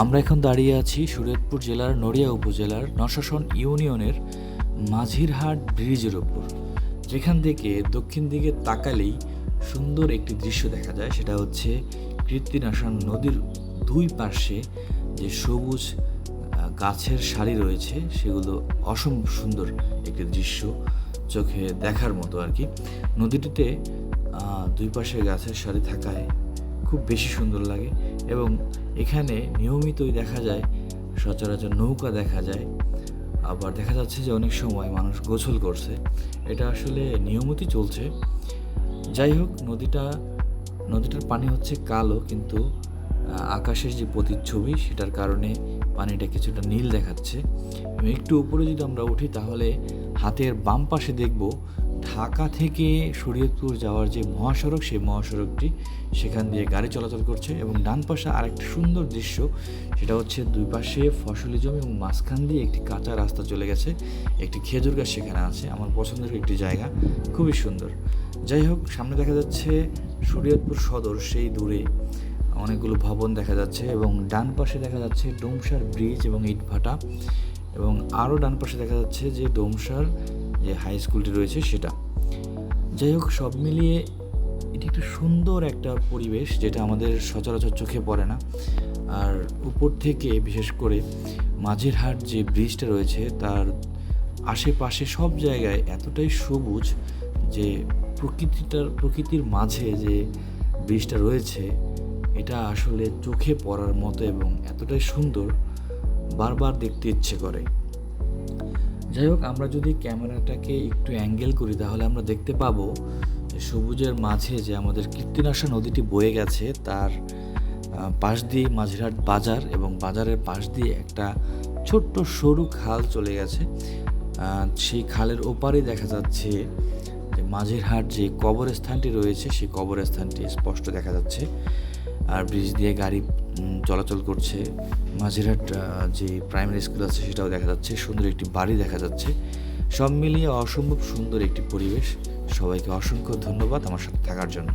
আমরা এখন দাঁড়িয়ে আছি শরীয়তপুর জেলার নড়িয়া উপজেলার নশাসন ইউনিয়নের মাঝিরহাট ব্রিজের ওপর, যেখান থেকে দক্ষিণ দিকে তাকালেই সুন্দর একটি দৃশ্য দেখা যায়। সেটা হচ্ছে কীর্তিনাশন নদীর দুই পাশে যে সবুজ গাছের সারি রয়েছে, সেগুলো অসম্ভব সুন্দর একটি দৃশ্য, চোখে দেখার মতো আর কি। নদীটিতে দুই পাশে গাছের সারি থাকায় খুব বেশি সুন্দর লাগে এবং এখানে নিয়মিতই দেখা যায় সচরাচর নৌকা দেখা যায়, আবার দেখা যাচ্ছে যে অনেক সময় মানুষ গোসল করছে। এটা আসলে নিয়মিতই চলছে। যাই হোক, নদীটার পানি হচ্ছে কালো, কিন্তু আকাশের যে প্রতিচ্ছবি সেটার কারণে পানিটা কিছুটা নীল দেখাচ্ছে। একটু উপরে যদি আমরা উঠি তাহলে হাতের বাম পাশে দেখব ঢাকা থেকে শরীয়তপুর যাওয়ার যে মহাসড়ক, সেই মহাসড়কটি সেখান দিয়ে গাড়ি চলাচল করছে। এবং ডান পাশে আরেকটি সুন্দর দৃশ্য, সেটা হচ্ছে দুই পাশে ফসলি জমি এবং মাঝখান দিয়ে একটি কাঁচা রাস্তা চলে গেছে, একটি খেজুর গাছ সেখানে আছে। আমার পছন্দের একটি জায়গা, খুবই সুন্দর। যাই হোক, সামনে দেখা যাচ্ছে শরীয়তপুর সদর, সেই দূরে অনেকগুলো ভবন দেখা যাচ্ছে এবং ডান পাশে দেখা যাচ্ছে ডোমসার ব্রিজ এবং ইটভাটা, এবং আরও ডান পাশে দেখা যাচ্ছে যে ডোমসার যে হাই স্কুলটি রয়েছে সেটা। যাই হোক, সব মিলিয়ে এটি একটা সুন্দর একটা পরিবেশ, যেটা আমাদের সচরাচর চোখে পড়ে না। আর উপর থেকে বিশেষ করে মাঝিরহাট যে ব্রিজটা রয়েছে তার আশেপাশে সব জায়গায় এতটাই সবুজ যে প্রকৃতির মাঝে যে ব্রিজটা রয়েছে এটা আসলে চোখে পড়ার মতো এবং এতটাই সুন্দর, বারবার দেখতে ইচ্ছে করে। যাই হোক, আমরা যদি ক্যামেরাটাকে একটু অ্যাঙ্গেল করি তাহলে আমরা দেখতে পাবো সবুজের মাঝে যে আমাদের কীর্তিনাশা নদীটি বয়ে গেছে, তার পাশ দিয়ে মাঝিরহাট বাজার, এবং বাজারের পাশ দিয়ে একটা ছোট্ট সরু খাল চলে গেছে। সেই খালের ওপারে দেখা যাচ্ছে যে মাঝিরহাট যে কবরস্থানটি রয়েছে, সেই কবরস্থানটি স্পষ্ট দেখা যাচ্ছে। আর ব্রিজ দিয়ে গাড়ি চলাচল করছে। মাঝিরহাট যে প্রাইমারি স্কুল আছে সেটাও দেখা যাচ্ছে, সুন্দর একটি বাড়ি দেখা যাচ্ছে। সব মিলিয়ে অসম্ভব সুন্দর একটি পরিবেশ। সবাইকে অসংখ্য ধন্যবাদ আমার সাথে থাকার জন্য।